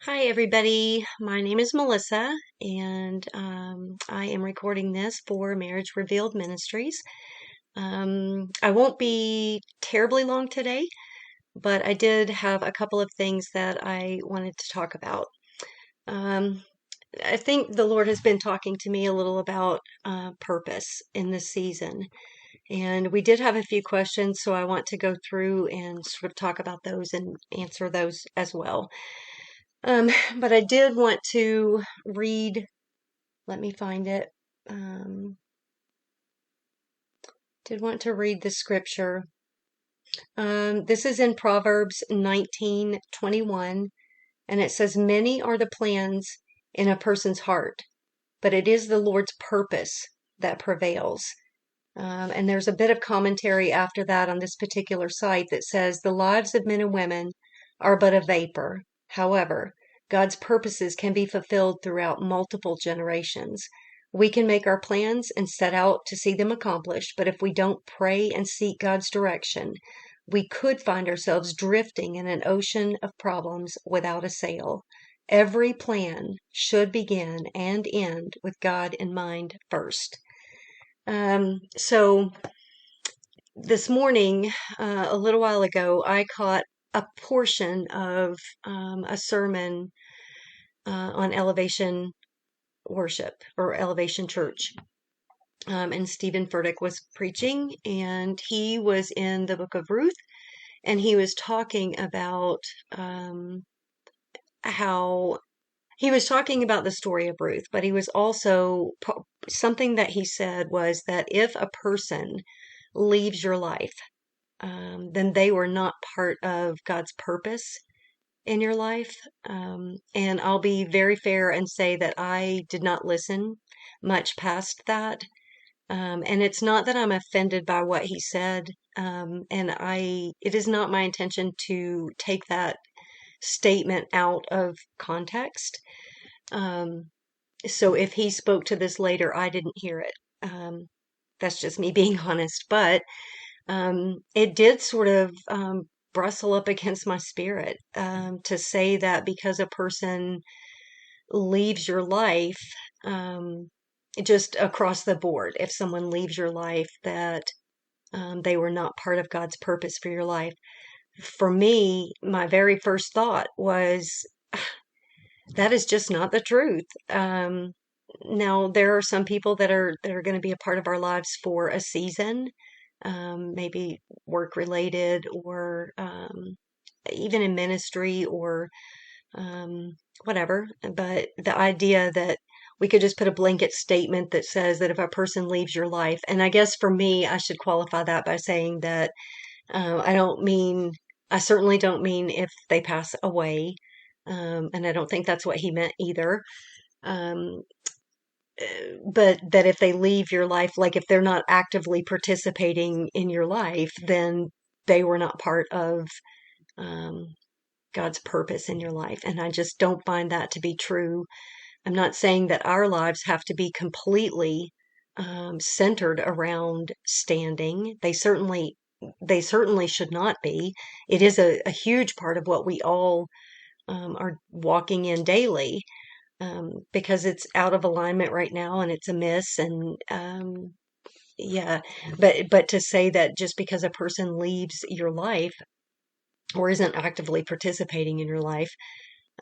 Hi, everybody. My name is Melissa, and I am recording this for Marriage Revealed Ministries. I won't be terribly long today, but I did have a couple of things that I wanted to talk about. Um, I think the Lord has been talking to me a little about purpose in this season, and we did have a few questions, so I want to go through and sort of talk about those and answer those as well. Um, but I did want to read, let me find it. Um, did want to read the scripture. This is in Proverbs 19:21, and it says, "Many are the plans in a person's heart, but it is the Lord's purpose that prevails." And there's a bit of commentary after that on this particular site that says, "The lives of men and women are but a vapor. However, God's purposes can be fulfilled throughout multiple generations. We can make our plans and set out to see them accomplished, but if we don't pray and seek God's direction, we could find ourselves drifting in an ocean of problems without a sail. Every plan should begin and end with God in mind first." So this morning, a little while ago, I caught a portion of a sermon on elevation worship or elevation church. And Stephen Furtick was preaching, and he was in the book of Ruth, and he was talking about how he was talking about the story of Ruth, but he was also something that he said was that if a person leaves your life, then they were not part of God's purpose in your life. And I'll be very fair and say that I did not listen much past that. And it's not that I'm offended by what he said. It is not my intention to take that statement out of context. Um, so if he spoke to this later, I didn't hear it. That's just me being honest. But it did sort of bristle up against my spirit to say that because a person leaves your life, um, just across the board, if someone leaves your life, that they were not part of God's purpose for your life. For me, my very first thought was, that is just not the truth. Now, there are some people that are going to be a part of our lives for a season, maybe work related or even in ministry or whatever. But the idea that we could just put a blanket statement that says that if a person leaves your life, and I guess for me, I should qualify that by saying that I don't mean, I certainly don't mean if they pass away. And I don't think that's what he meant either. Um, but that if they leave your life, like if they're not actively participating in your life, then they were not part of um, God's purpose in your life. And I just don't find that to be true. I'm not saying that our lives have to be completely centered around standing. They certainly should not be. It is a huge part of what we all are walking in daily, because it's out of alignment right now and it's a miss. And yeah, but to say that just because a person leaves your life or isn't actively participating in your life,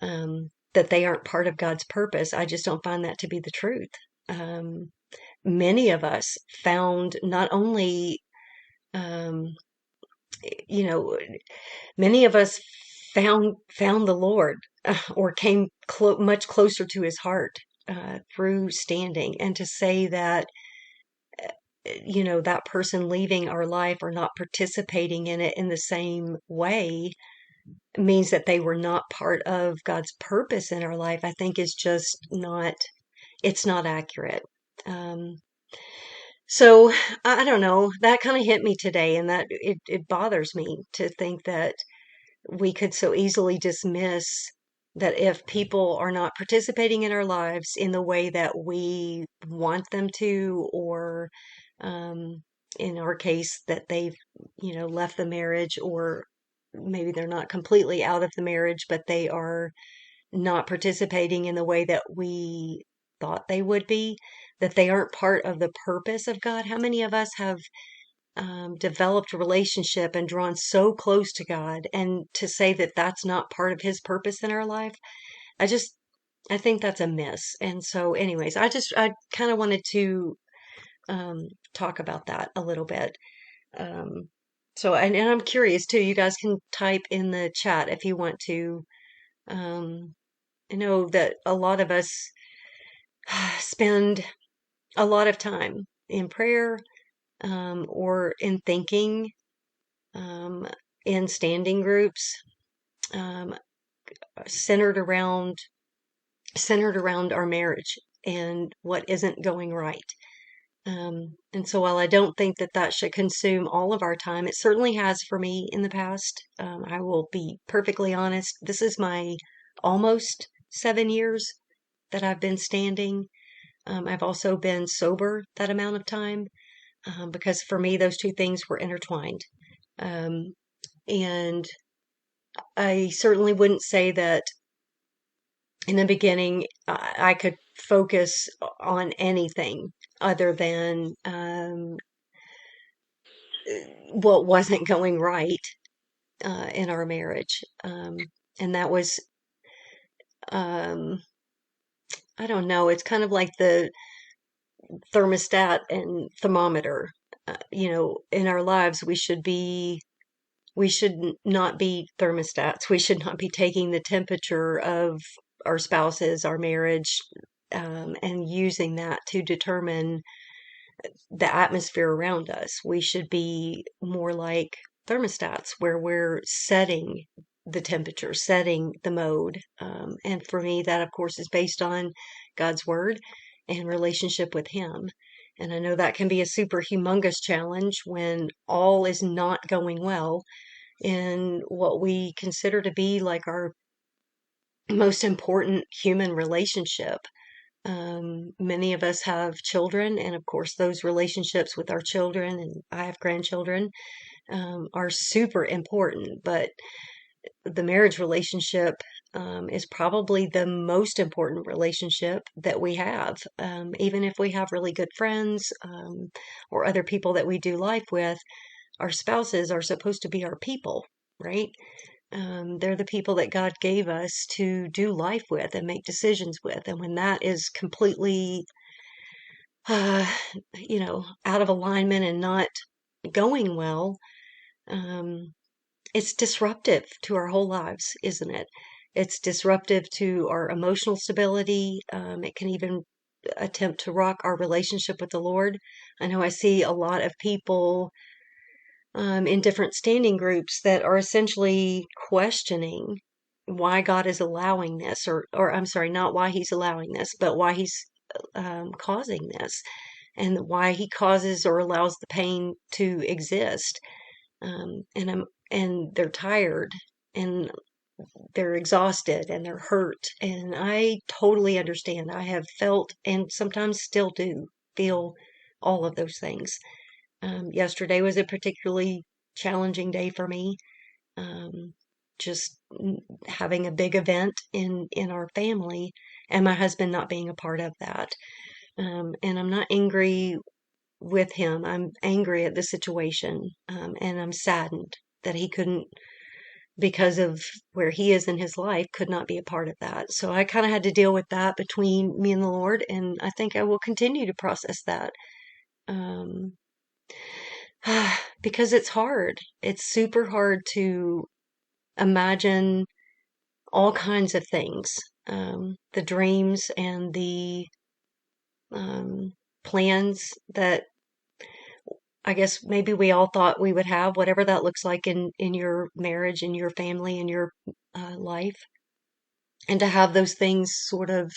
that they aren't part of God's purpose, I just don't find that to be the truth. Um, Many of us found not only, um, you know, many of us found the Lord, or came much closer to His heart through standing. And to say that, that person leaving our life or not participating in it in the same way means that they were not part of God's purpose in our life, I think is just not, it's not accurate. Um, so I don't know, that kind of hit me today, and that it bothers me to think that we could so easily dismiss that if people are not participating in our lives in the way that we want them to, or um, in our case, that they've, left the marriage, or maybe they're not completely out of the marriage, but they are not participating in the way that we thought they would be, that they aren't part of the purpose of God. How many of us have developed a relationship and drawn so close to God, and to say that that's not part of His purpose in our life, I just, I think that's a miss. And so, anyways, I kind of wanted to talk about that a little bit. Um, and I'm curious too. You guys can type in the chat if you want to. Um, I know that a lot of us spend a lot of time in prayer, or in thinking, um, in standing groups, um, centered around our marriage and what isn't going right. And so while I don't think that that should consume all of our time, it certainly has for me in the past. I will be perfectly honest. This is my almost 7 years that I've been standing. I've also been sober that amount of time, because for me, those two things were intertwined. Um, and I certainly wouldn't say that in the beginning I could focus on anything other than what wasn't going right in our marriage. And that was, um, I don't know, it's kind of like the thermostat and thermometer. In our lives, we should not be thermostats. We should not be taking the temperature of our spouses, our marriage, and using that to determine the atmosphere around us. We should be more like thermostats where we're setting the temperature, setting the mode. And for me, that of course is based on God's word and relationship with Him. And I know that can be a super humongous challenge when all is not going well in what we consider to be like our most important human relationship. Many of us have children, and of course, those relationships with our children, and I have grandchildren, are super important. But the marriage relationship is probably the most important relationship that we have. Even if we have really good friends, or other people that we do life with, our spouses are supposed to be our people, right? They're the people that God gave us to do life with and make decisions with. And when that is completely, uh, out of alignment and not going well, um, it's disruptive to our whole lives, isn't it? It's disruptive to our emotional stability. It can even attempt to rock our relationship with the Lord. I know I see a lot of people in different standing groups that are essentially questioning why God is allowing this, or I'm sorry, not why He's allowing this, but why He's causing this, and why He causes or allows the pain to exist. And they're tired, and they're exhausted, and they're hurt, and I totally understand. I have felt, and sometimes still do feel, all of those things. Yesterday was a particularly challenging day for me. Um, just having a big event in our family, and my husband not being a part of that. And I'm not angry with him. I'm angry at the situation, and I'm saddened that he couldn't, because of where he is in his life, could not be a part of that. So I kind of had to deal with that between me and the Lord, and I think I will continue to process that. Um, because it's hard. It's super hard to imagine all kinds of things, the dreams and the um, plans that I guess maybe we all thought we would have, whatever that looks like in your marriage, in your family, in your life. And to have those things sort of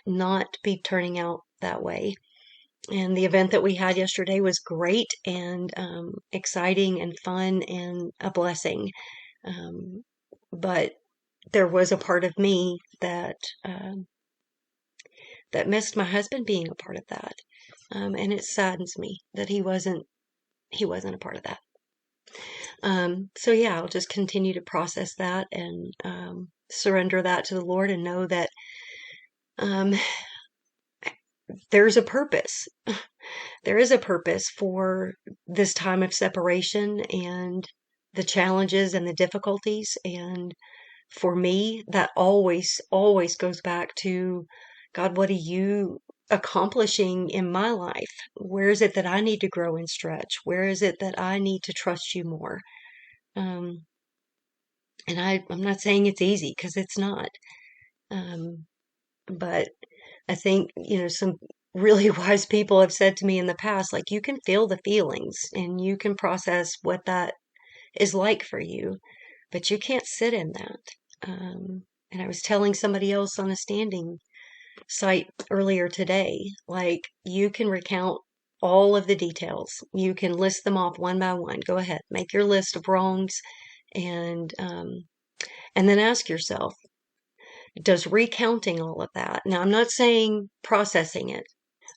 not be turning out that way. And the event that we had yesterday was great and exciting and fun and a blessing. But there was a part of me that missed my husband being a part of that, and it saddens me that he wasn't a part of that. So yeah, I'll just continue to process that and surrender that to the Lord and know that um, there's a purpose. There is a purpose for this time of separation and the challenges and the difficulties. And for me, that always goes back to God, what are you accomplishing in my life? Where is it that I need to grow and stretch? Where is it that I need to trust you more? Um, and I'm not saying it's easy because it's not. Um, but I think, some really wise people have said to me in the past, like, you can feel the feelings and you can process what that is like for you, but you can't sit in that. And I was telling somebody else on a standing site earlier today, like, you can recount all of the details. You can list them off one by one. Go ahead, make your list of wrongs and then ask yourself, does recounting all of that, now I'm not saying processing it,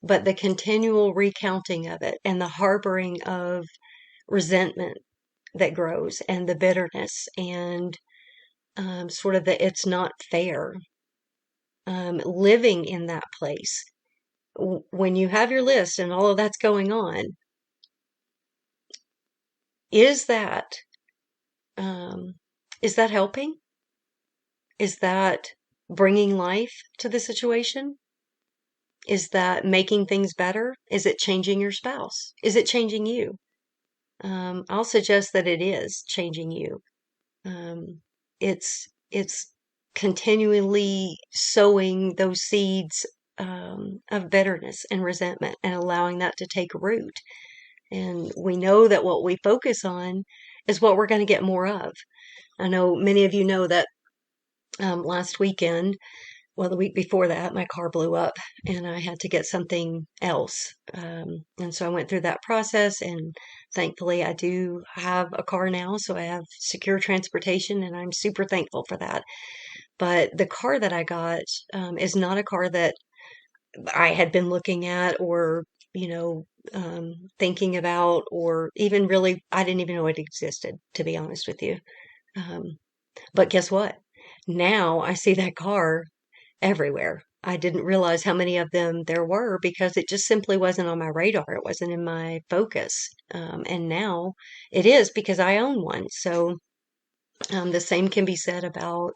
but the continual recounting of it and the harboring of resentment that grows and the bitterness and sort of the it's not fair, living in that place. When you have your list and all of that's going on, is that um, is that helping? Is that bringing life to the situation? Is that making things better? Is it changing your spouse? Is it changing you? I'll suggest that it is changing you. It's continually sowing those seeds of bitterness and resentment and allowing that to take root. And we know that what we focus on is what we're going to get more of. I know many of you know that last weekend, well, the week before that, my car blew up and I had to get something else. And so I went through that process, and thankfully I do have a car now. So I have secure transportation and I'm super thankful for that. But the car that I got is not a car that I had been looking at or, thinking about, or even really, I didn't even know it existed, to be honest with you. Um, but guess what? Now I see that car everywhere. I didn't realize how many of them there were because it just simply wasn't on my radar. It wasn't in my focus. And now it is because I own one. So the same can be said about,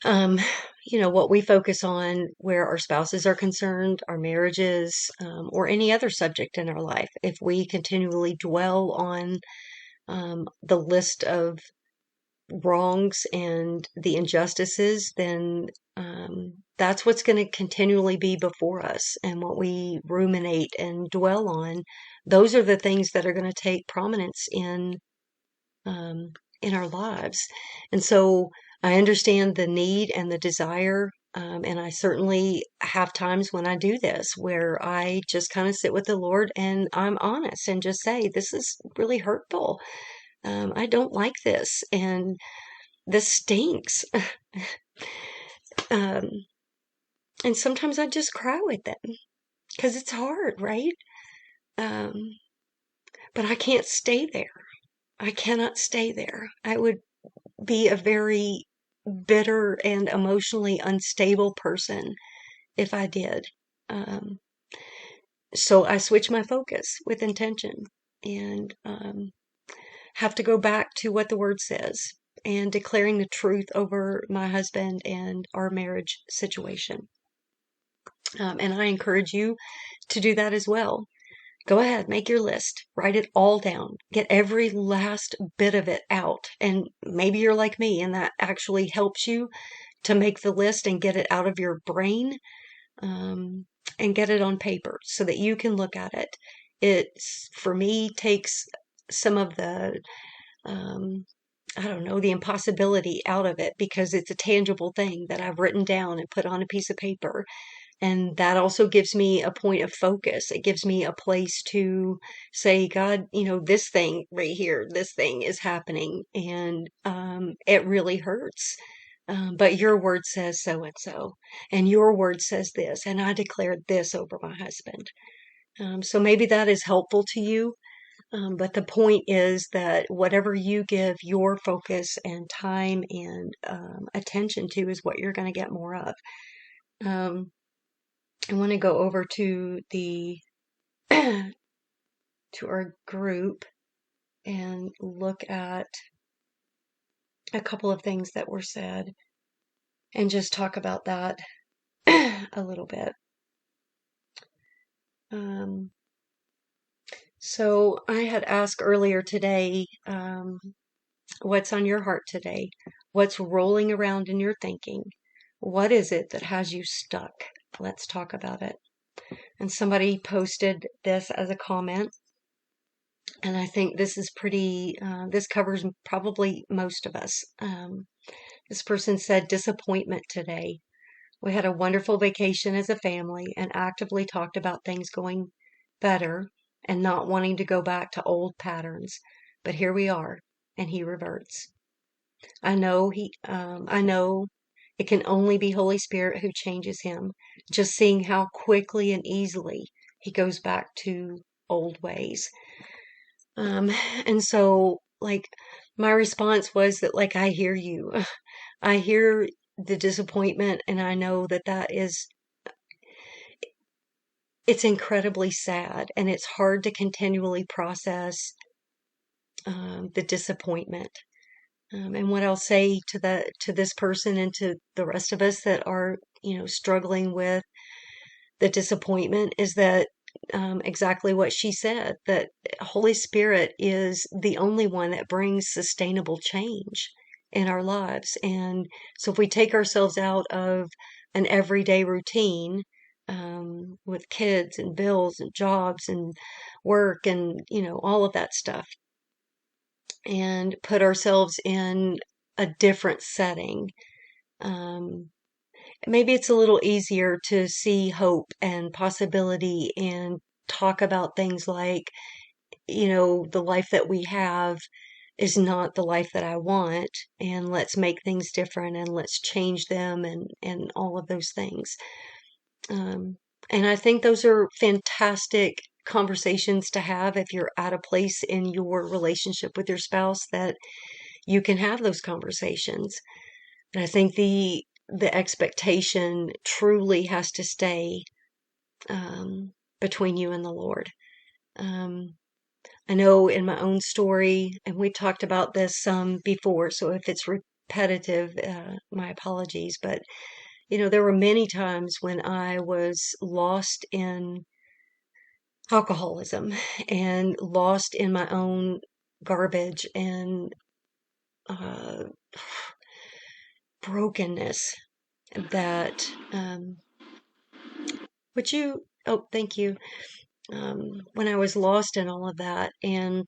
um, what we focus on where our spouses are concerned, our marriages, or any other subject in our life. If we continually dwell on the list of wrongs and the injustices, then that's what's going to continually be before us. And what we ruminate and dwell on, those are the things that are going to take prominence um, in our lives. And so I understand the need and the desire. And I certainly have times when I do this where I just kind of sit with the Lord and I'm honest and just say, this is really hurtful. I don't like this. And this stinks. Um, and sometimes I just cry with them because it's hard, right? Um, but I can't stay there. I cannot stay there. I would be a very bitter and emotionally unstable person if I did. Um, so I switch my focus with intention and have to go back to what the word says and declaring the truth over my husband and our marriage situation. And I encourage you to do that as well. Go ahead, make your list, write it all down, get every last bit of it out. And maybe you're like me and that actually helps you to make the list and get it out of your brain, and get it on paper so that you can look at it. It's, for me, takes some of the, um, I don't know, the impossibility out of it because it's a tangible thing that I've written down and put on a piece of paper. And that also gives me a point of focus. It gives me a place to say, God, this thing right here, this thing is happening, and it really hurts. But your word says so and so, and your word says this, and I declared this over my husband. So maybe that is helpful to you. But the point is that whatever you give your focus and time and attention to is what you're going to get more of. Um, I want to go over to the to our group and look at a couple of things that were said and just talk about that a little bit. Um, so I had asked earlier today, what's on your heart today? What's rolling around in your thinking? What is it that has you stuck? Let's talk about it. And somebody posted this as a comment, and I think this is this covers probably most of us. This person said, disappointment today. We had a wonderful vacation as a family and actively talked about things going better and not wanting to go back to old patterns. But here we are, and he reverts. I know it can only be Holy Spirit who changes him. Just seeing how quickly and easily he goes back to old ways. Um, and so, like, my response was that, like, I hear you. I hear the disappointment, and I know it's incredibly sad, and it's hard to continually process the disappointment. And what I'll say to this person and to the rest of us that are, struggling with the disappointment is that exactly what she said, that Holy Spirit is the only one that brings sustainable change in our lives. And so if we take ourselves out of an everyday routine, with kids and bills and jobs and work and, all of that stuff, and put ourselves in a different setting, um, maybe it's a little easier to see hope and possibility and talk about things like, the life that we have is not the life that I want, and let's make things different and let's change them and all of those things. Um, and I think those are fantastic conversations to have if you're at a place in your relationship with your spouse that you can have those conversations. And I think the expectation truly has to stay between you and the Lord. Um, I know in my own story, and we talked about this some before, so if it's repetitive, my apologies. But, there were many times when I was lost in alcoholism and lost in my own garbage and uh, brokenness that, oh, thank you. When I was lost in all of that, and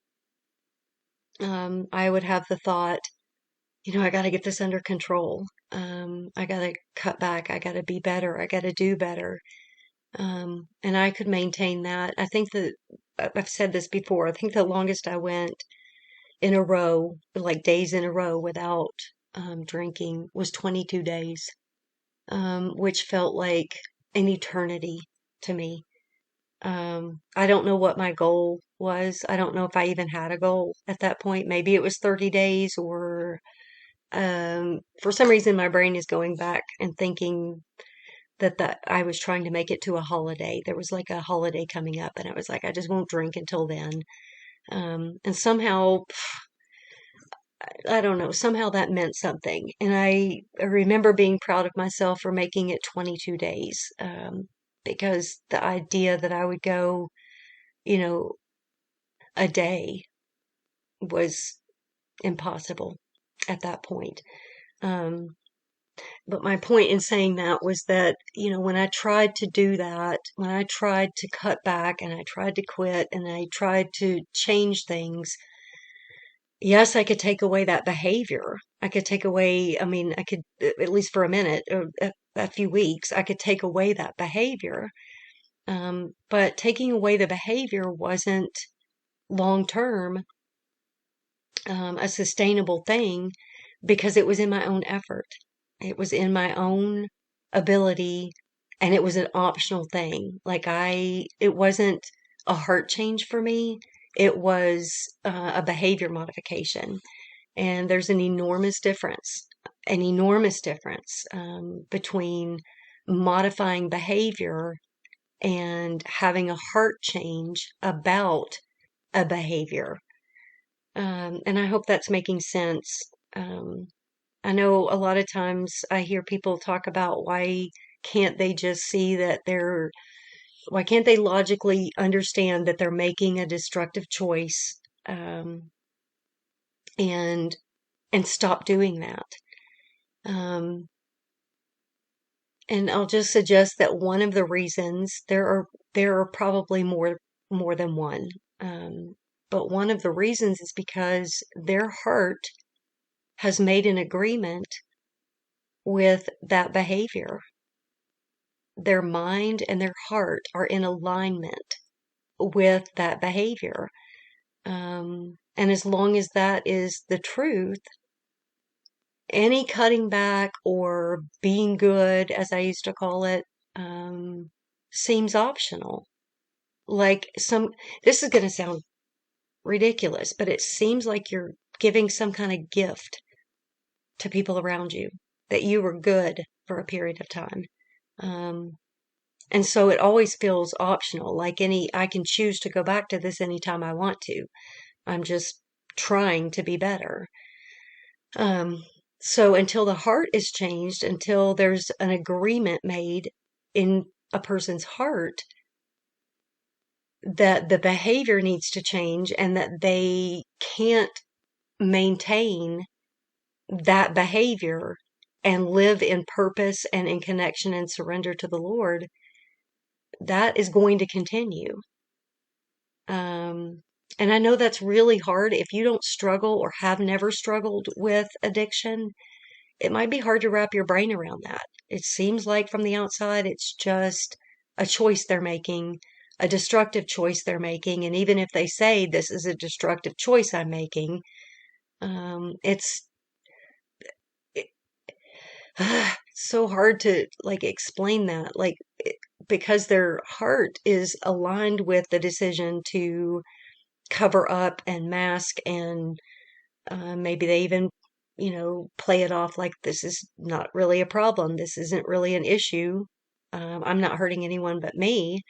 I would have the thought, I got to get this under control. I got to cut back. I got to be better. I got to do better. And I could maintain that. I think that I've said this before. I think the longest I went in a row, like days in a row without drinking, was 22 days, which felt like an eternity to me. I don't know what my goal was. I don't know if I even had a goal at that point. Maybe it was 30 days, or for some reason my brain is going back and thinking that I was trying to make it to a holiday. There was like a holiday coming up, and I was like, I just won't drink until then. And somehow, I don't know, somehow that meant something. And I remember being proud of myself for making it 22 days, because the idea that I would go, you know, a day was impossible at that point. Um, but my point in saying that was that, when I tried to do that, when I tried to cut back and I tried to quit and I tried to change things, yes, I could take away that behavior. I could take away, I mean, I could, at least for a minute or a few weeks, I could take away that behavior. But taking away the behavior wasn't long term a sustainable thing, because it was in my own effort. It was in my own ability, and it was an optional thing. It wasn't a heart change for me. It was a behavior modification. And there's an enormous difference between modifying behavior and having a heart change about a behavior. And I hope that's making sense. I know a lot of times I hear people talk about can't they just see that why can't they logically understand that they're making a destructive choice, and stop doing that? Um, and I'll just suggest that one of the reasons there are probably more than one. But one of the reasons is because their heart has made an agreement with that behavior. Their mind and their heart are in alignment with that behavior. And as long as that is the truth, any cutting back or being good, as I used to call it, seems optional. Like this is going to sound ridiculous, but it seems like you're giving some kind of gift to people around you that you were good for a period of time. And so it always feels optional, like I can choose to go back to this anytime I want to. I'm just trying to be better. So until the heart is changed, until there's an agreement made in a person's heart that the behavior needs to change and that they can't maintain that behavior and live in purpose and in connection and surrender to the Lord, that is going to continue. And I know that's really hard. If you don't struggle or have never struggled with addiction, it might be hard to wrap your brain around that. It seems like from the outside, it's just a choice they're making, a destructive choice they're making. And even if they say this is a destructive choice I'm making, it's so hard to explain that, because their heart is aligned with the decision to cover up and mask, and maybe they even play it off like this is not really a problem, this isn't really an issue, I'm not hurting anyone but me.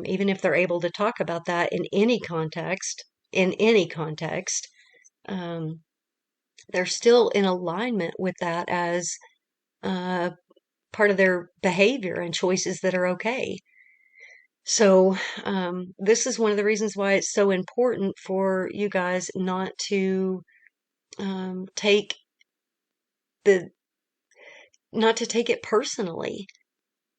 Even if they're able to talk about that in any context, um, they're still in alignment with that as uh, part of their behavior and choices that are okay. So, this is one of the reasons why it's so important for you guys not to take the not to take it personally.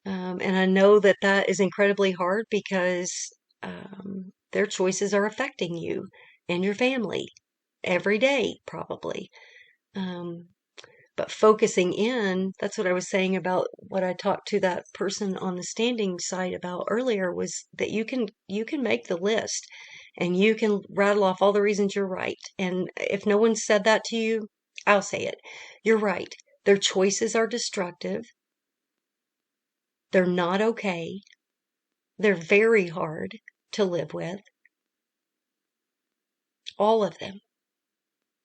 And I know that that is incredibly hard because their choices are affecting you and your family every day, probably. Um, But focusing in, that's what I was saying about what I talked to that person on the standing site about earlier, was that you can make the list and you can rattle off all the reasons you're right. And if no one said that to you, I'll say it. You're right. Their choices are destructive. They're not okay. They're very hard to live with. All of them.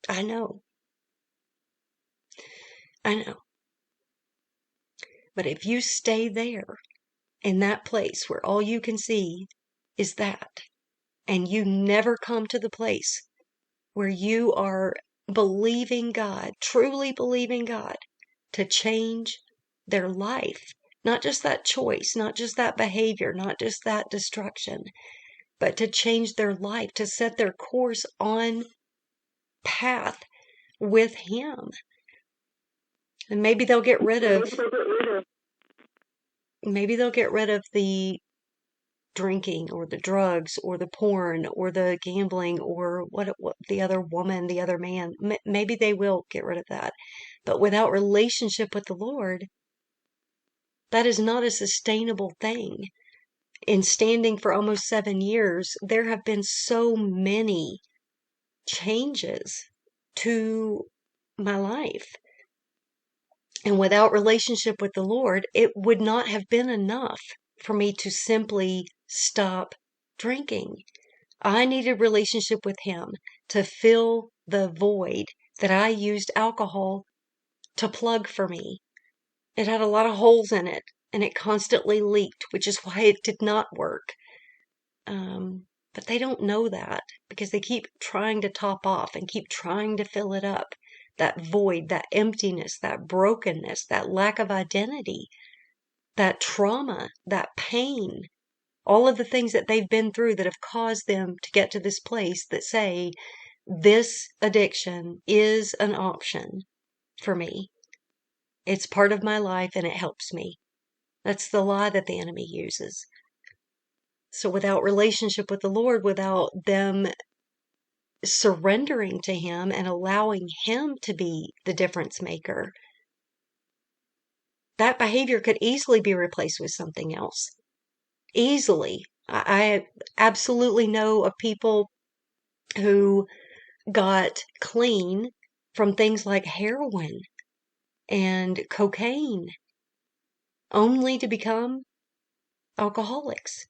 I know. I know. But if you stay there in that place where all you can see is that, and you never come to the place where you are believing God, truly believing God, to change their life, not just that choice, not just that behavior, not just that destruction, but to change their life, to set their course on path with Him. And maybe they'll get rid of the drinking or the drugs or the porn or the gambling or what the other woman, the other man. Maybe they will get rid of that. But without relationship with the Lord, that is not a sustainable thing. In standing for almost 7 years, there have been so many changes to my life. And without relationship with the Lord, it would not have been enough for me to simply stop drinking. I needed relationship with him to fill the void that I used alcohol to plug for me. It had a lot of holes in it and it constantly leaked, which is why it did not work. But they don't know that because they keep trying to top off and keep trying to fill it up. That void, that emptiness, that brokenness, that lack of identity, that trauma, that pain, all of the things that they've been through that have caused them to get to this place that say, this addiction is an option for me. It's part of my life and it helps me. That's the lie that the enemy uses. So without relationship with the Lord, without them surrendering to him and allowing him to be the difference maker, that behavior could easily be replaced with something else. Easily. I absolutely know of people who got clean from things like heroin and cocaine only to become alcoholics.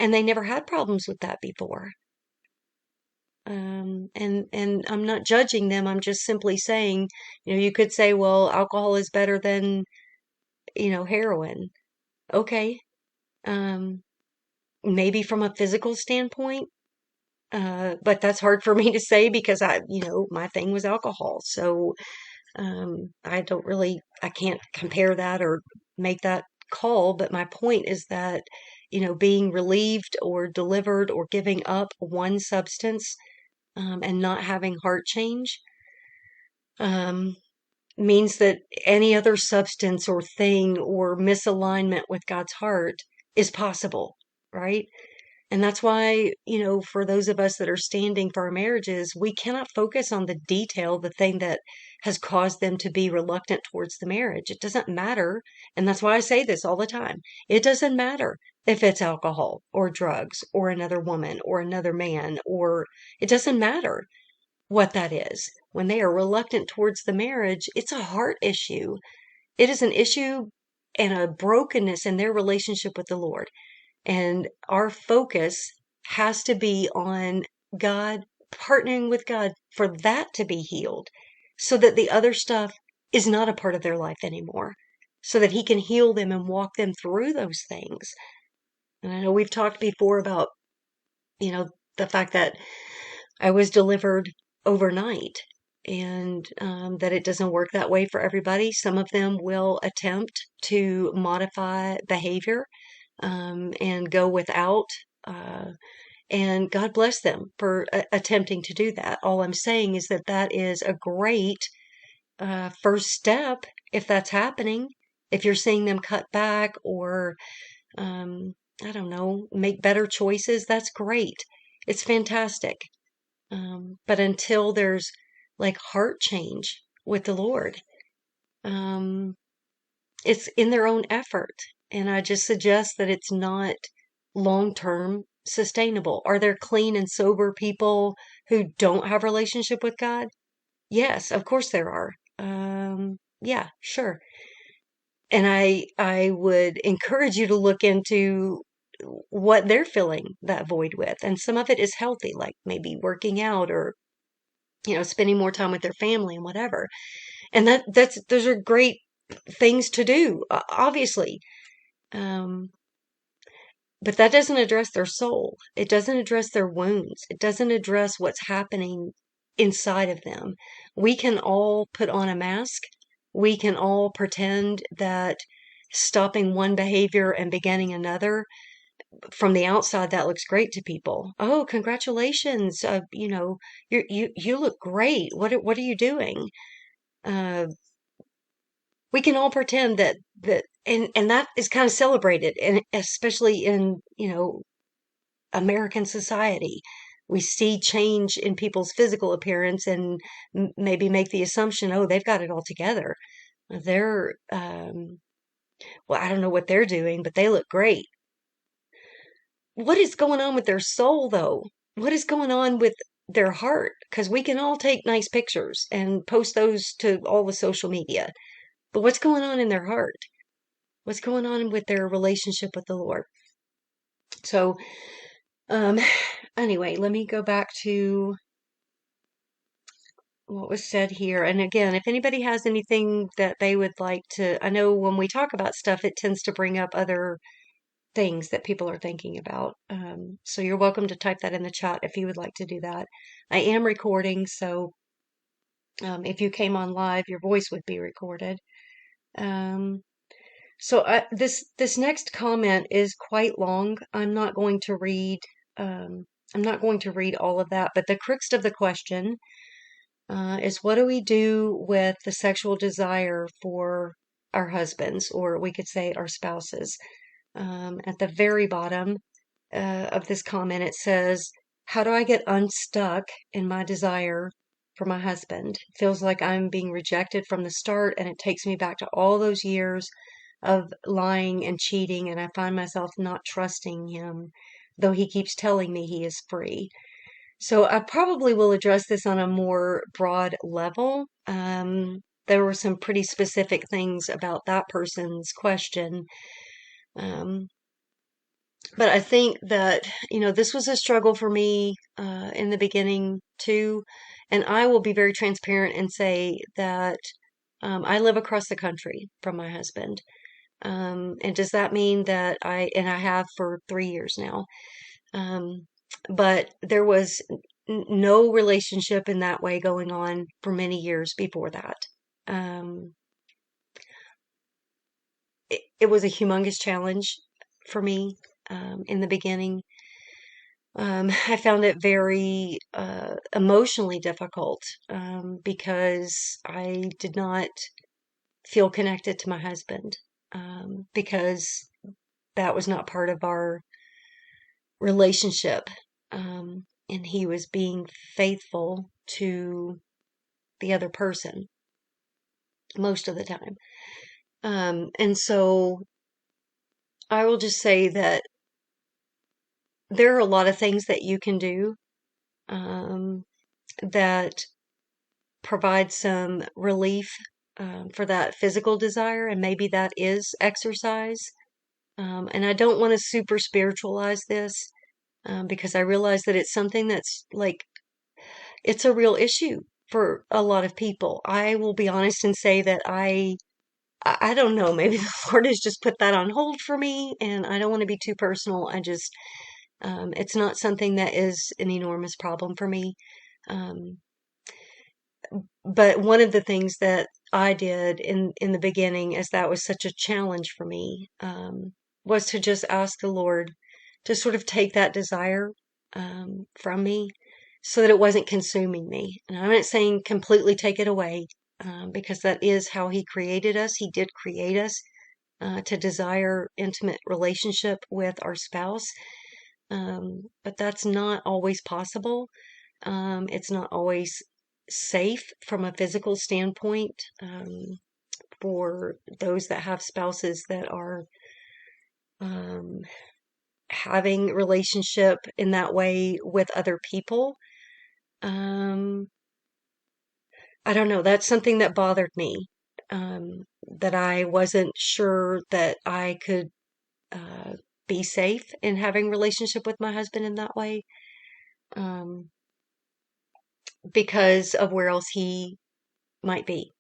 And they never had problems with that before. And I'm not judging them. I'm just simply saying, you could say, well, alcohol is better than, heroin. Okay. Maybe from a physical standpoint, but that's hard for me to say because my thing was alcohol. So, I can't compare that or make that call. But my point is that, being relieved or delivered or giving up one substance, and not having heart change, um, means that any other substance or thing or misalignment with God's heart is possible, right? And that's why, for those of us that are standing for our marriages, we cannot focus on the detail, the thing that has caused them to be reluctant towards the marriage. It doesn't matter. And that's why I say this all the time. It doesn't matter if it's alcohol or drugs or another woman or another man, or it doesn't matter what that is. When they are reluctant towards the marriage, it's a heart issue. It is an issue and a brokenness in their relationship with the Lord. And our focus has to be on God, partnering with God for that to be healed so that the other stuff is not a part of their life anymore, so that He can heal them and walk them through those things. And I know we've talked before about, the fact that I was delivered overnight and that it doesn't work that way for everybody. Some of them will attempt to modify behavior and go without. And God bless them for attempting to do that. All I'm saying is that that is a great first step if that's happening. If you're seeing them cut back or, I don't know, make better choices, that's great. It's fantastic. But until there's like heart change with the Lord, um, it's in their own effort. And I just suggest that it's not long-term sustainable. Are there clean and sober people who don't have relationship with God? Yes, of course there are. Yeah, sure. And I would encourage you to look into what they're filling that void with. And some of it is healthy, like maybe working out or, spending more time with their family and whatever. And those are great things to do, obviously. Um, but that doesn't address their soul. It doesn't address their wounds. It doesn't address what's happening inside of them. We can all put on a mask. We can all pretend that stopping one behavior and beginning another, from the outside, that looks great to people. Oh, congratulations. You look great. What are you doing? Uh, we can all pretend and that is kind of celebrated, and especially in, American society. We see change in people's physical appearance and maybe make the assumption, oh, they've got it all together. They're, well, I don't know what they're doing, but they look great. What is going on with their soul, though? What is going on with their heart? Because we can all take nice pictures and post those to all the social media. But what's going on in their heart? What's going on with their relationship with the Lord? So, um, anyway, let me go back to what was said here. And again, if anybody has anything that they would like to, I know when we talk about stuff, it tends to bring up other things that people are thinking about. So you're welcome to type that in the chat if you would like to do that. I am recording, so if you came on live, your voice would be recorded. Um, this next comment is quite long. I'm not going to read all of that, but the crux of the question is, what do we do with the sexual desire for our husbands, or we could say our spouses? At the very bottom of this comment, it says, how do I get unstuck in my desire for my husband? It feels like I'm being rejected from the start, and it takes me back to all those years of lying and cheating, and I find myself not trusting him, though he keeps telling me he is free. So I probably will address this on a more broad level. There were some pretty specific things about that person's question. Um, but I think that, this was a struggle for me in the beginning too. And I will be very transparent and say that I live across the country from my husband. And does that mean that and I have for 3 years now. Um, but there was no relationship in that way going on for many years before that. Um, it was a humongous challenge for me in the beginning. I found it very emotionally difficult because I did not feel connected to my husband because that was not part of our relationship. And he was being faithful to the other person most of the time. And so I will just say that there are a lot of things that you can do that provide some relief for that physical desire, and maybe that is exercise. And I don't want to super spiritualize this because I realize that it's something that's like, it's a real issue for a lot of people. I will be honest and say that I don't know, maybe the Lord has just put that on hold for me, and I don't want to be too personal. It's not something that is an enormous problem for me. Um, but one of the things that I did in the beginning, as that was such a challenge for me, was to just ask the Lord to sort of take that desire from me so that it wasn't consuming me. And I'm not saying completely take it away, because that is how He created us. He did create us to desire intimate relationship with our spouse. But that's not always possible. It's not always safe from a physical standpoint for those that have spouses that are um, having relationship in that way with other people. Um, I don't know. That's something that bothered me. That I wasn't sure that I could uh, be safe in having relationship with my husband in that way. Because of where else he might be.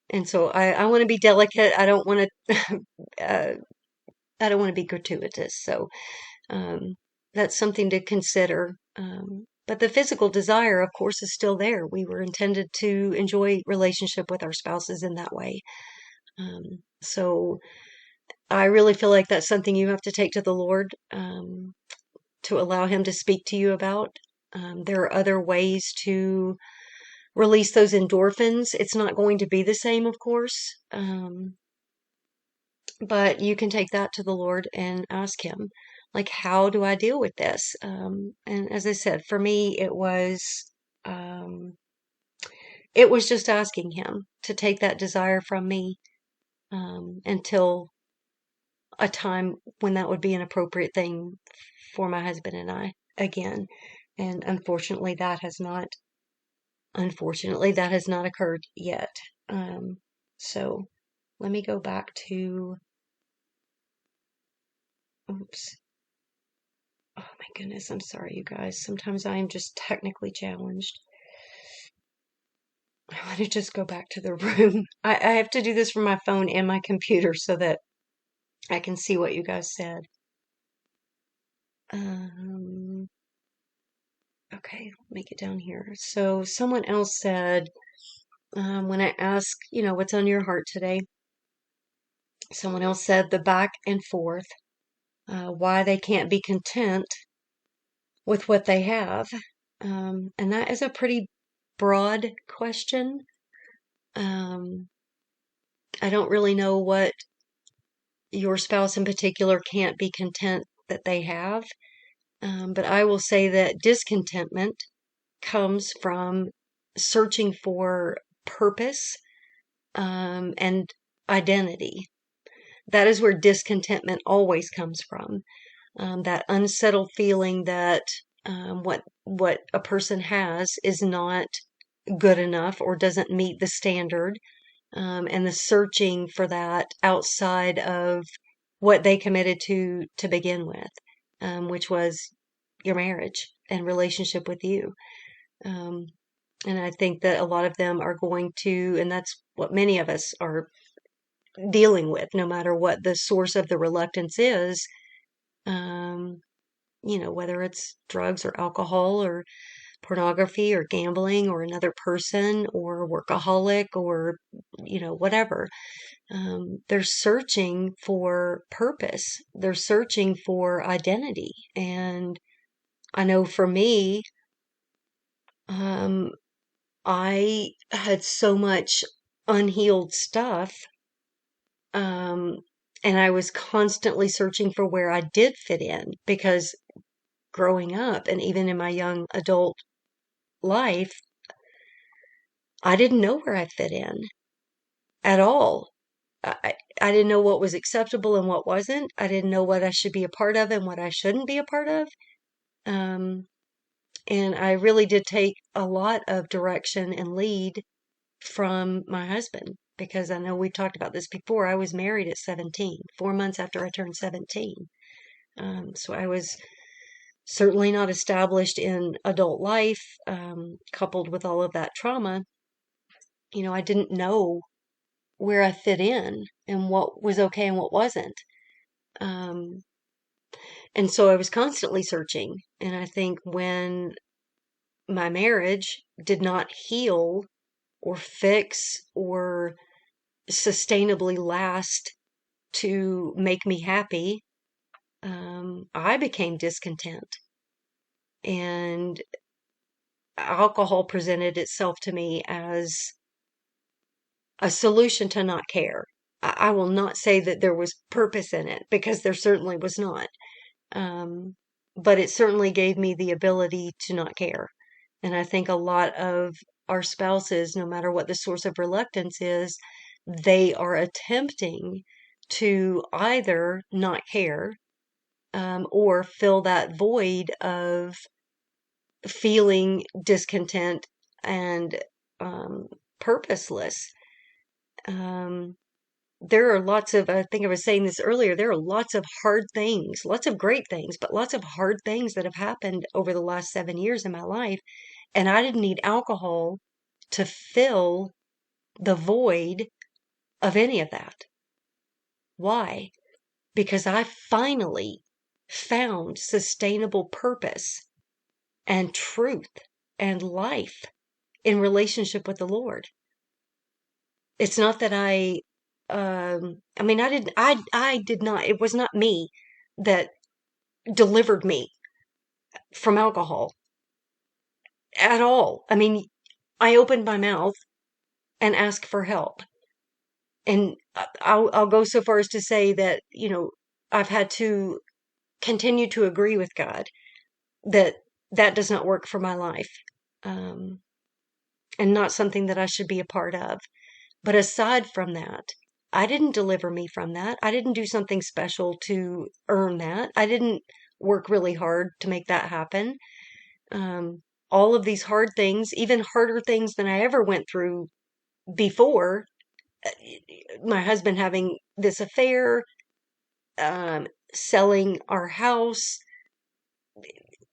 And so I want to be delicate. I don't want to I don't want to be gratuitous. So that's something to consider. But the physical desire, of course, is still there. We were intended to enjoy relationship with our spouses in that way. So I really feel like that's something you have to take to the Lord to allow Him to speak to you about. There are other ways to release those endorphins. It's not going to be the same, of course, but you can take that to the Lord and ask Him, like, how do I deal with this? And as I said, for me, um, it was just asking Him to take that desire from me until a time when that would be an appropriate thing for my husband and I again. And unfortunately, that has not occurred yet. So let me go back to, oops. my goodness, I'm sorry, you guys. Sometimes I am just technically challenged. I want to just go back to the room. I have to do this from my phone and my computer so that I can see what you guys said. Okay, let me get down here. So someone else said, when I ask, what's on your heart today, someone else said the back and forth, why they can't be content with what they have. And that is a pretty broad question. I don't really know what your spouse in particular can't be content that they have. But I will say that discontentment comes from searching for purpose, and identity. That is where discontentment always comes from. That unsettled feeling that what a person has is not good enough or doesn't meet the standard, and the searching for that outside of what they committed to begin with, which was your marriage and relationship with you. And I think that a lot of them are going to, and that's what many of us are dealing with, no matter what the source of the reluctance is, whether it's drugs or alcohol or pornography or gambling or another person or workaholic or, whatever. They're searching for purpose. They're searching for identity. And I know for me, I had so much unhealed stuff, and I was constantly searching for where I did fit in because growing up and even in my young adult life, I didn't know where I fit in at all. I didn't know what was acceptable and what wasn't. I didn't know what I should be a part of and what I shouldn't be a part of. And I really did take a lot of direction and lead from my husband because I know we've talked about this before. I was married at 17, 4 months after I turned 17. So I was certainly not established in adult life, coupled with all of that trauma. I didn't know where I fit in and what was okay and what wasn't. And so I was constantly searching. And I think when my marriage did not heal or fix or sustainably last to make me happy, I became discontent. And alcohol presented itself to me as a solution to not care. I will not say that there was purpose in it because there certainly was not. But it certainly gave me the ability to not care. And I think a lot of our spouses, no matter what the source of reluctance is, they are attempting to either not care, or fill that void of feeling discontent and purposeless. There are lots of, I think I was saying this earlier, there are lots of hard things, lots of great things, but lots of hard things that have happened over the last 7 years in my life. And I didn't need alcohol to fill the void of any of that. Why? Because I finally found sustainable purpose and truth and life in relationship with the Lord. It's not that I did not, it was not me that delivered me from alcohol at all. I mean, I opened my mouth and asked for help. And I'll go so far as to say that, I've had to continue to agree with God that that does not work for my life, and not something that I should be a part of. But aside from that, I didn't deliver me from that. I didn't do something special to earn that. I didn't work really hard to make that happen. All of these hard things, even harder things than I ever went through before, my husband having this affair, selling our house,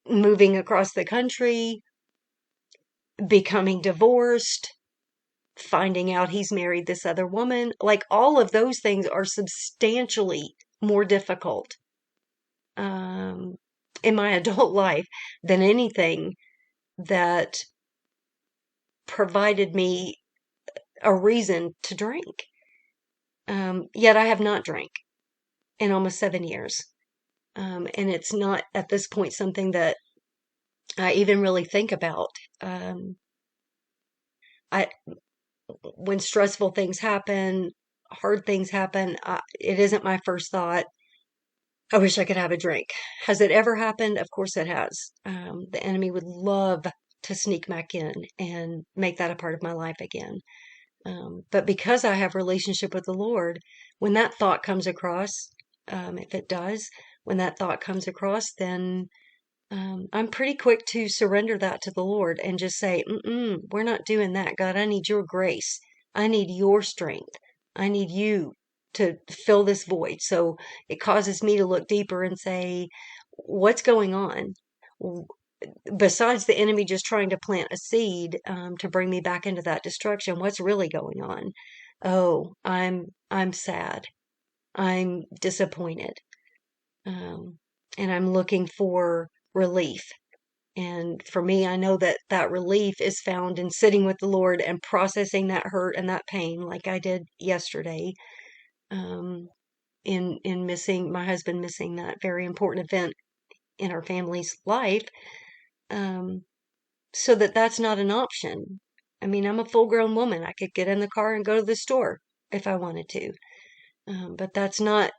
moving across the country, becoming divorced, finding out he's married this other woman. Like all of those things are substantially more difficult um, in my adult life than anything that provided me a reason to drink. Yet I have not drank in almost 7 years. And it's not at this point something that I even really think about. Um, I, when stressful things happen, hard things happen, it isn't my first thought. I wish I could have a drink. Has it ever happened? Of course it has. The enemy would love to sneak back in and make that a part of my life again. But because I have relationship with the Lord, when that thought comes across, if it does, when that thought comes across, then I'm pretty quick to surrender that to the Lord and just say, we're not doing that. God, I need your grace. I need your strength. I need you to fill this void. So it causes me to look deeper and say, what's going on? Besides the enemy just trying to plant a seed to bring me back into that destruction, what's really going on? Oh, I'm sad. I'm disappointed. Um, and I'm looking for relief. And for me, I know that that relief is found in sitting with the Lord and processing that hurt and that pain, like I did yesterday, um, in missing my husband, missing that very important event in our family's life, um, so that that's not an option. I mean, I'm a full-grown woman. I could get in the car and go to the store if I wanted to, but that's not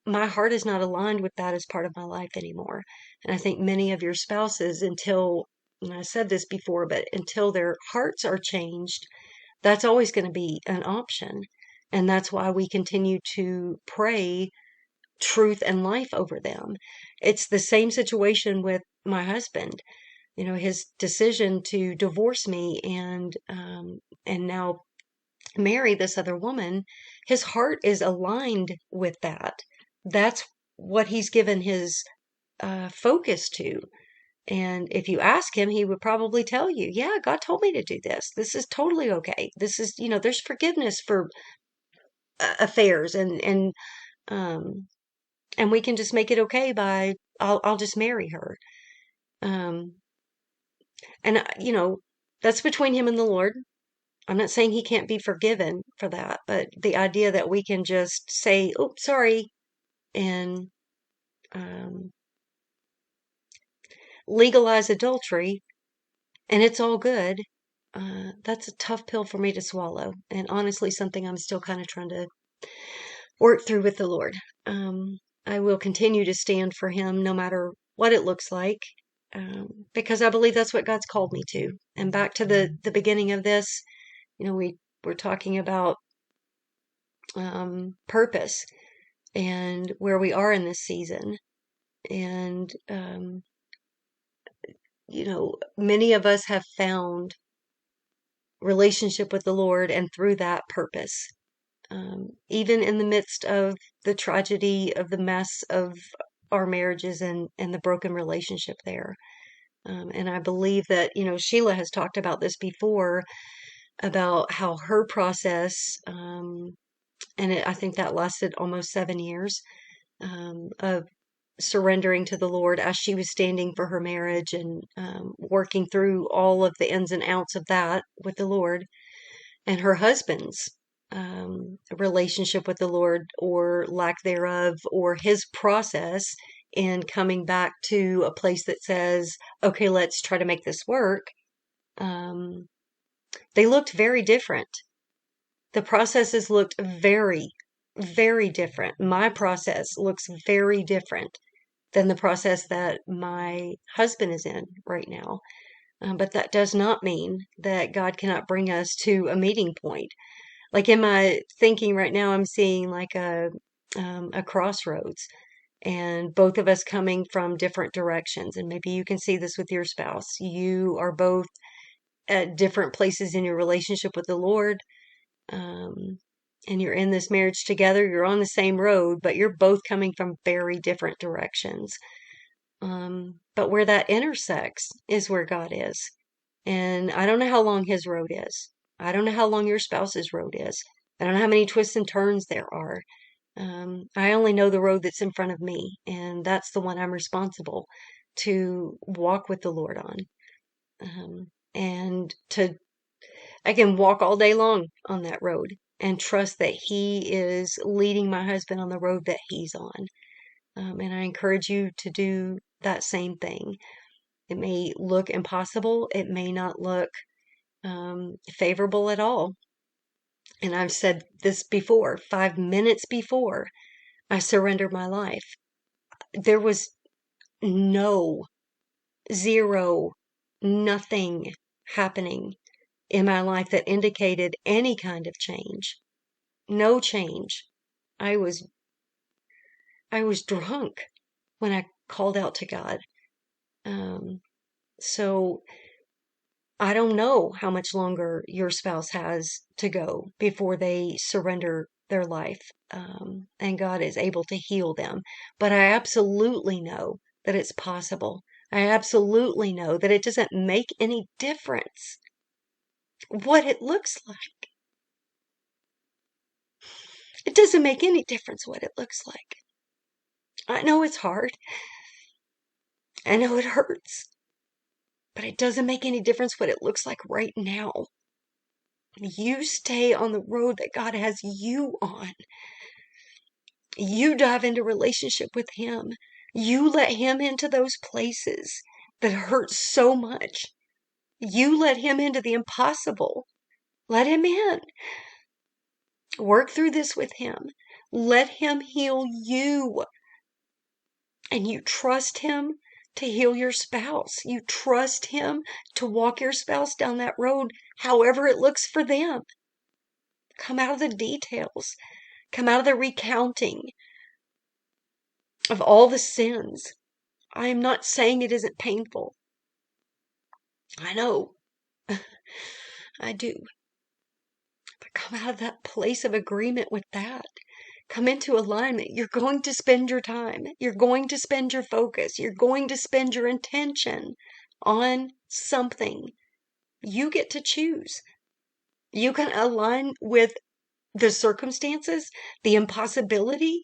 my heart is not aligned with that as part of my life anymore. And I think many of your spouses, until, and I said this before, but until their hearts are changed, that's always going to be an option. And that's why we continue to pray truth and life over them. It's the same situation with my husband. You know, his decision to divorce me and now marry this other woman, his heart is aligned with that. That's what he's given his focus to. And if you ask him, he would probably tell you, yeah, God told me to do this. This is totally okay. This is, there's forgiveness for affairs um, and we can just make it okay by, I'll just marry her. Um, and, that's between him and the Lord. I'm not saying he can't be forgiven for that, but the idea that we can just say, "Oh, sorry," and um, legalize adultery, and it's all good. That's a tough pill for me to swallow, and honestly, something I'm still kind of trying to work through with the Lord. I will continue to stand for Him no matter what it looks like, because I believe that's what God's called me to. And back to the beginning of this, we were talking about purpose and where we are in this season. And, many of us have found relationship with the Lord and through that purpose. Even in the midst of the tragedy of the mess of our marriages and the broken relationship there. And I believe that, Sheila has talked about this before about how her process, I think that lasted almost 7 years, of surrendering to the Lord as she was standing for her marriage and working through all of the ins and outs of that with the Lord, and her husband's relationship with the Lord or lack thereof, or his process in coming back to a place that says, okay, let's try to make this work. They looked very different. The processes looked very, very different. My process looks very different than the process that my husband is in right now. But that does not mean that God cannot bring us to a meeting point. Like in my thinking right now, I'm seeing like a crossroads, and both of us coming from different directions. And maybe you can see this with your spouse. You are both at different places in your relationship with the Lord. And you're in this marriage together, you're on the same road, but you're both coming from very different directions. But where that intersects is where God is. And I don't know how long his road is. I don't know how long your spouse's road is. I don't know how many twists and turns there are. I only know the road that's in front of me, and that's the one I'm responsible to walk with the Lord on. And I can walk all day long on that road and trust that He is leading my husband on the road that he's on. And I encourage you to do that same thing. It may look impossible. It may not look favorable at all. And I've said this before, 5 minutes before I surrendered my life, there was no, zero, nothing happening in my life that indicated any kind of change. No change. I was drunk when I called out to God. So I don't know how much longer your spouse has to go before they surrender their life, and God is able to heal them. But I absolutely know that it's possible. I absolutely know that it doesn't make any difference what it looks like. It doesn't make any difference what it looks like. I know it's hard. I know it hurts. But it doesn't make any difference what it looks like right now. You stay on the road that God has you on. You dive into relationship with Him. You let Him into those places that hurt so much. You let Him into the impossible. Let Him in. Work through this with Him. Let Him heal you. And you trust Him to heal your spouse. You trust Him to walk your spouse down that road, however it looks for them. Come out of the details. Come out of the recounting of all the sins. I am not saying it isn't painful. I know. I do. But come out of that place of agreement with that. Come into alignment. You're going to spend your time. You're going to spend your focus. You're going to spend your intention on something. You get to choose. You can align with the circumstances, the impossibility,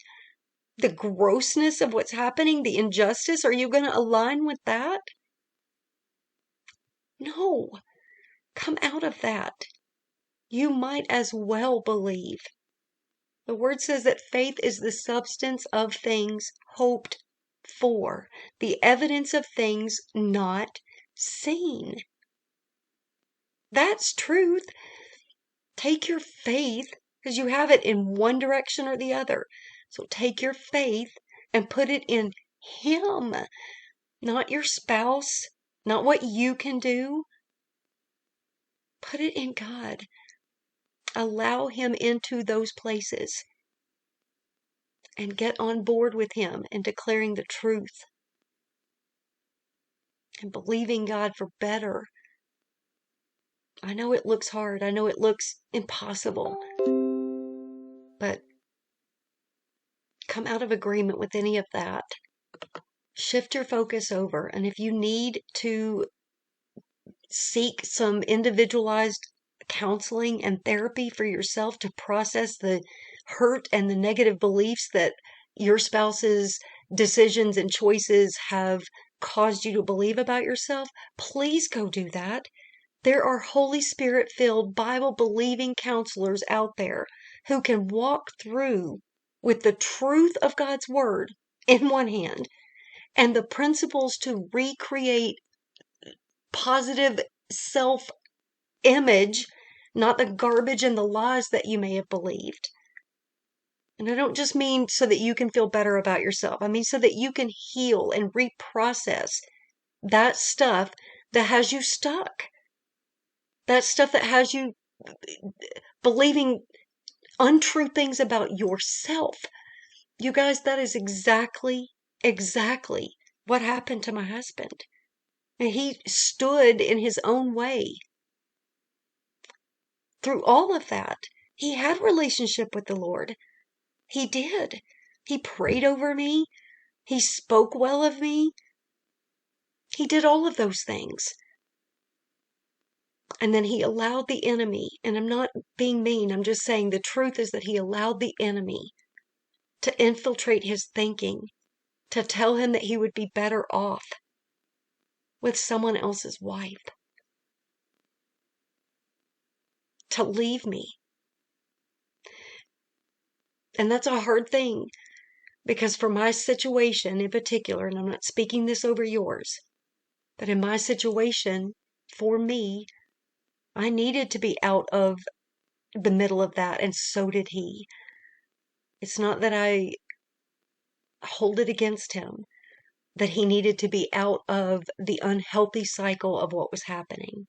the grossness of what's happening, the injustice. Are you going to align with that? No. Come out of that. You might as well believe. The word says that faith is the substance of things hoped for, the evidence of things not seen. That's truth. Take your faith, because you have it in one direction or the other. So take your faith and put it in Him, not your spouse, not what you can do. Put it in God. Allow Him into those places and get on board with Him and declaring the truth and believing God for better. I know it looks hard. I know it looks impossible. But come out of agreement with any of that. Shift your focus over. And if you need to seek some individualized counseling and therapy for yourself to process the hurt and the negative beliefs that your spouse's decisions and choices have caused you to believe about yourself, please go do that. There are Holy Spirit-filled, Bible-believing counselors out there who can walk through with the truth of God's Word in one hand and the principles to recreate positive self-image, not the garbage and the lies that you may have believed. And I don't just mean so that you can feel better about yourself. I mean so that you can heal and reprocess that stuff that has you stuck. That stuff that has you believing untrue things about yourself. You guys, that is exactly what happened to my husband. And he stood in his own way. Through all of that, he had relationship with the Lord. He did. He prayed over me. He spoke well of me. He did all of those things. And then he allowed the enemy, and I'm not being mean, I'm just saying the truth is that he allowed the enemy to infiltrate his thinking, to tell him that he would be better off with someone else's wife, to leave me. And that's a hard thing, because for my situation in particular, and I'm not speaking this over yours, but in my situation, for me, I needed to be out of the middle of that, and so did he. It's not that I hold it against him, that he needed to be out of the unhealthy cycle of what was happening.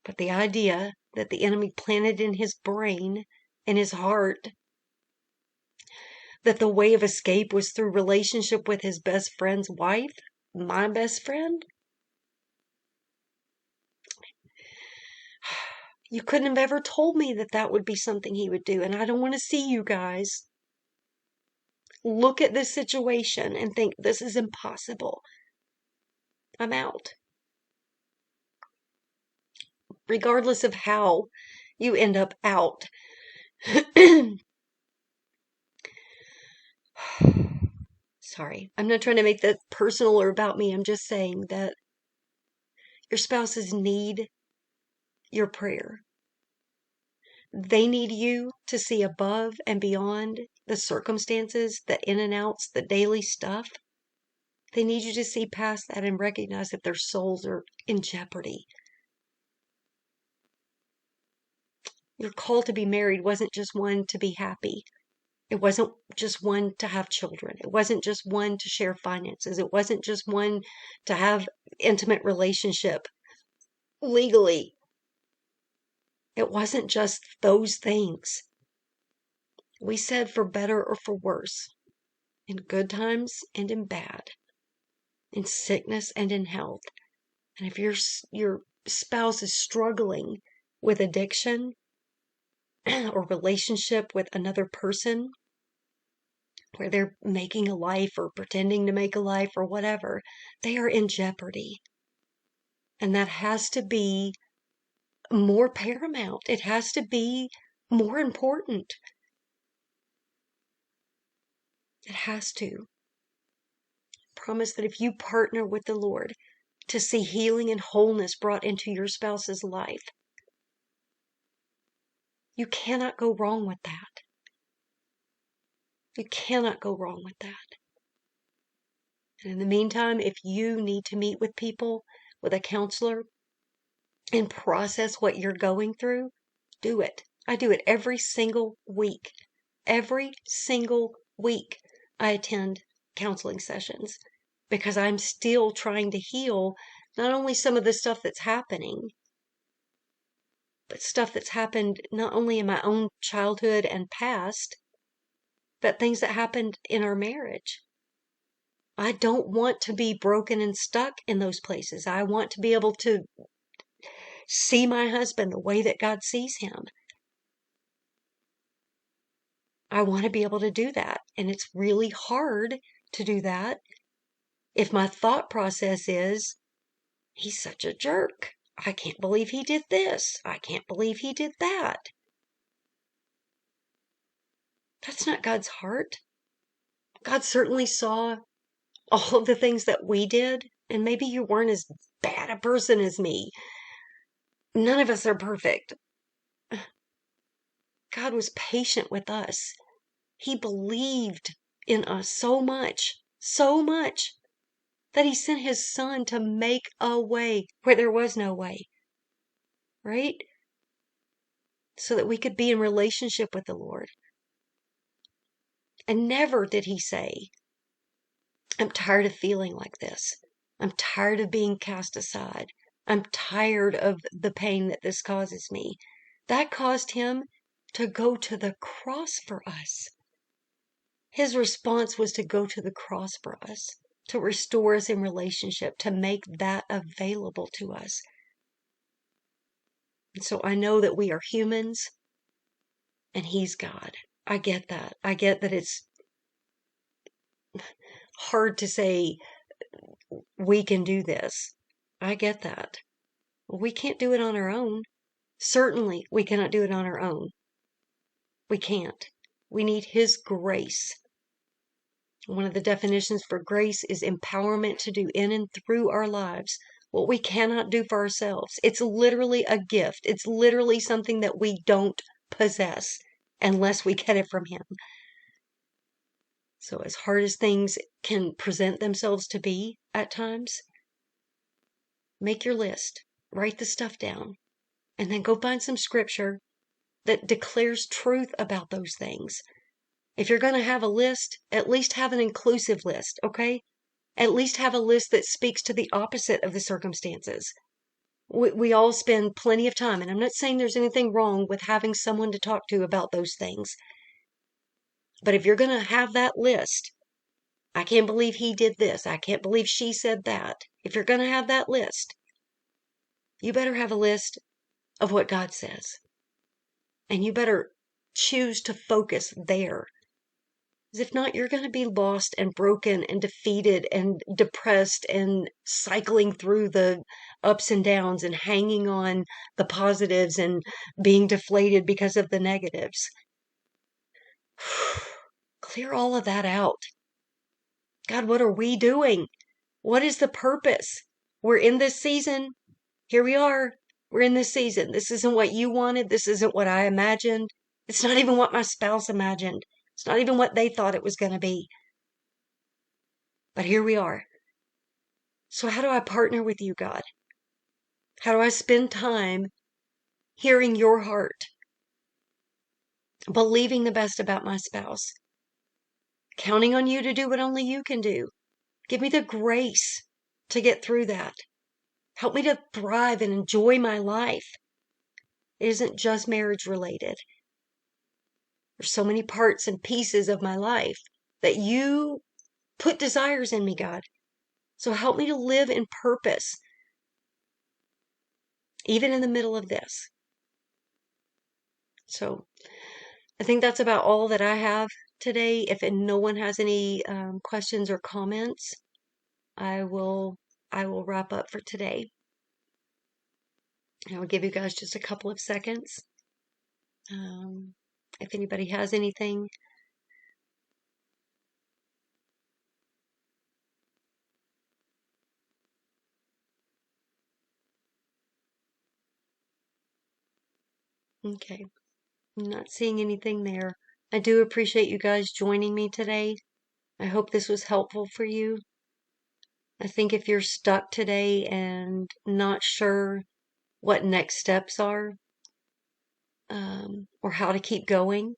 But the idea that the enemy planted in his brain and his heart that the way of escape was through relationship with his best friend's wife, my best friend, you couldn't have ever told me that that would be something he would do. And I don't want to see you guys look at this situation and think this is impossible. I'm out. Regardless of how you end up out. Sorry, I'm not trying to make that personal or about me. I'm just saying that your spouses need your prayer. They need you to see above and beyond the circumstances, the in and outs, the daily stuff. They need you to see past that and recognize that their souls are in jeopardy. Your call to be married wasn't just one to be happy. It wasn't just one to have children. It wasn't just one to share finances. It wasn't just one to have intimate relationship legally. It wasn't just those things. We said for better or for worse, in good times and in bad, in sickness and in health. And if your spouse is struggling with addiction or relationship with another person, where they're making a life or pretending to make a life or whatever, they are in jeopardy. And that has to be more paramount. It has to be more important. It has to. Promise that if you partner with the Lord to see healing and wholeness brought into your spouse's life, you cannot go wrong with that. You cannot go wrong with that. And in the meantime, if you need to meet with people, with a counselor, and process what you're going through, do it. I do it every single week. Every single week I attend counseling sessions because I'm still trying to heal not only some of the stuff that's happening, but stuff that's happened not only in my own childhood and past, but things that happened in our marriage. I don't want to be broken and stuck in those places. I want to be able to see my husband the way that God sees him. I want to be able to do that. And it's really hard to do that if my thought process is, he's such a jerk. I can't believe he did this. I can't believe he did that. That's not God's heart. God certainly saw all of the things that we did, and maybe you weren't as bad a person as me. None of us are perfect. God was patient with us. He believed in us so much, that he sent his son to make a way where there was no way. Right? So that we could be in relationship with the Lord. And never did he say, I'm tired of feeling like this. I'm tired of being cast aside. I'm tired of the pain that this causes me. That caused him to go to the cross for us. His response was to go to the cross for us, to restore us in relationship, to make that available to us. And so I know that we are humans and he's God. I get that. I get that it's hard to say we can do this. I get that. We can't do it on our own. Certainly, we cannot do it on our own. We can't. We need His grace. One of the definitions for grace is empowerment to do in and through our lives what we cannot do for ourselves. It's literally a gift. It's literally something that we don't possess unless we get it from Him. So as hard as things can present themselves to be at times, make your list, write the stuff down, and then go find some scripture that declares truth about those things. If you're going to have a list, at least have an inclusive list, okay? At least have a list that speaks to the opposite of the circumstances. We all spend plenty of time, and I'm not saying there's anything wrong with having someone to talk to about those things. But if you're going to have that list, I can't believe he did this. I can't believe she said that. If you're going to have that list, you better have a list of what God says. And you better choose to focus there. Because if not, you're going to be lost and broken and defeated and depressed and cycling through the ups and downs and hanging on the positives and being deflated because of the negatives. Clear all of that out. God, what are we doing? What is the purpose? We're in this season. Here we are. We're in this season. This isn't what you wanted. This isn't what I imagined. It's not even what my spouse imagined. It's not even what they thought it was going to be. But here we are. So how do I partner with you, God? How do I spend time hearing your heart? Believing the best about my spouse? Counting on you to do what only you can do. Give me the grace to get through that. Help me to thrive and enjoy my life. It isn't just marriage related. There's so many parts and pieces of my life that you put desires in me, God. So help me to live in purpose, even in the middle of this. So I think that's about all that I have today. If no one has any questions or comments, I will wrap up for today. I will give you guys just a couple of seconds. If anybody has anything. Okay. I'm not seeing anything there. I do appreciate you guys joining me today. I hope this was helpful for you. I think if you're stuck today and not sure what next steps are, or how to keep going,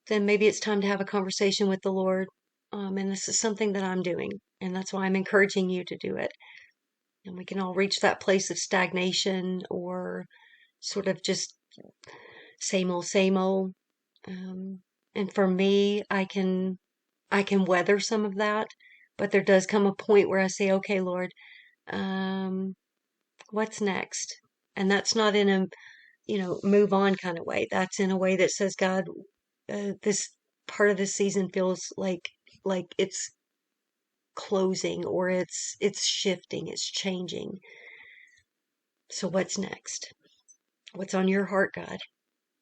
then maybe it's time to have a conversation with the Lord. And this is something that I'm doing, and that's why I'm encouraging you to do it. And we can all reach that place of stagnation or sort of just same old, same old. And for me, I can weather some of that, but there does come a point where I say, okay, Lord, what's next? And that's not in a, move on kind of way. That's in a way that says, God, this part of this season feels like it's closing, or it's shifting, it's changing. So what's next? What's on your heart, God?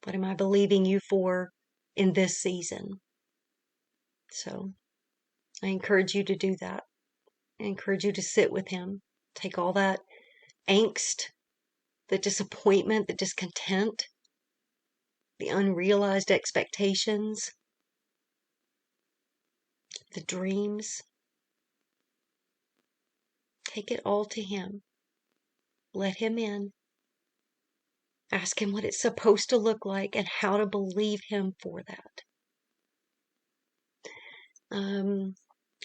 What am I believing you for in this season? So I encourage you to do that. I encourage you to sit with him. Take all that angst, the disappointment, the discontent, the unrealized expectations, the dreams. Take it all to him. Let him in. Ask him what it's supposed to look like and how to believe him for that.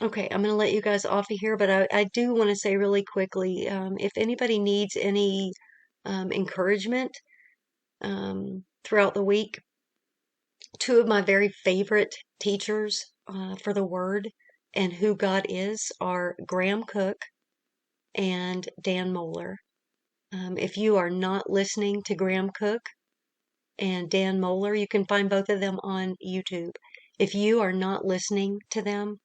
Okay, I'm going to let you guys off of here, but I do want to say really quickly, if anybody needs any encouragement throughout the week, two of my very favorite teachers for the Word and who God is are Graham Cook and Dan Moeller. If you are not listening to Graham Cook and Dan Moeller, you can find both of them on YouTube. If you are not listening to them,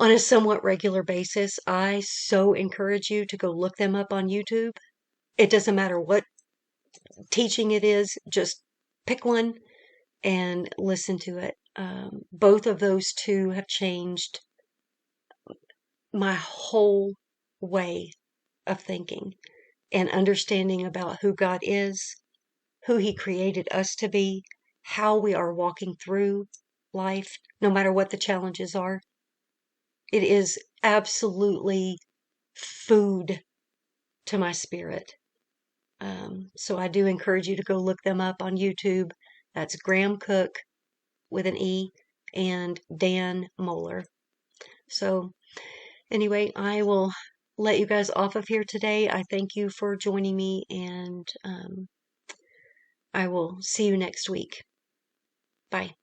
on a somewhat regular basis. I so encourage you to go look them up on YouTube. It doesn't matter what teaching it is, just pick one and listen to it. Both of those two have changed my whole way of thinking and understanding about who God is, who He created us to be, how we are walking through life, no matter what the challenges are. It is absolutely food to my spirit. So I do encourage you to go look them up on YouTube. That's Graham Cook with an E and Dan Moeller. So anyway, I will let you guys off of here today. I thank you for joining me, and I will see you next week. Bye.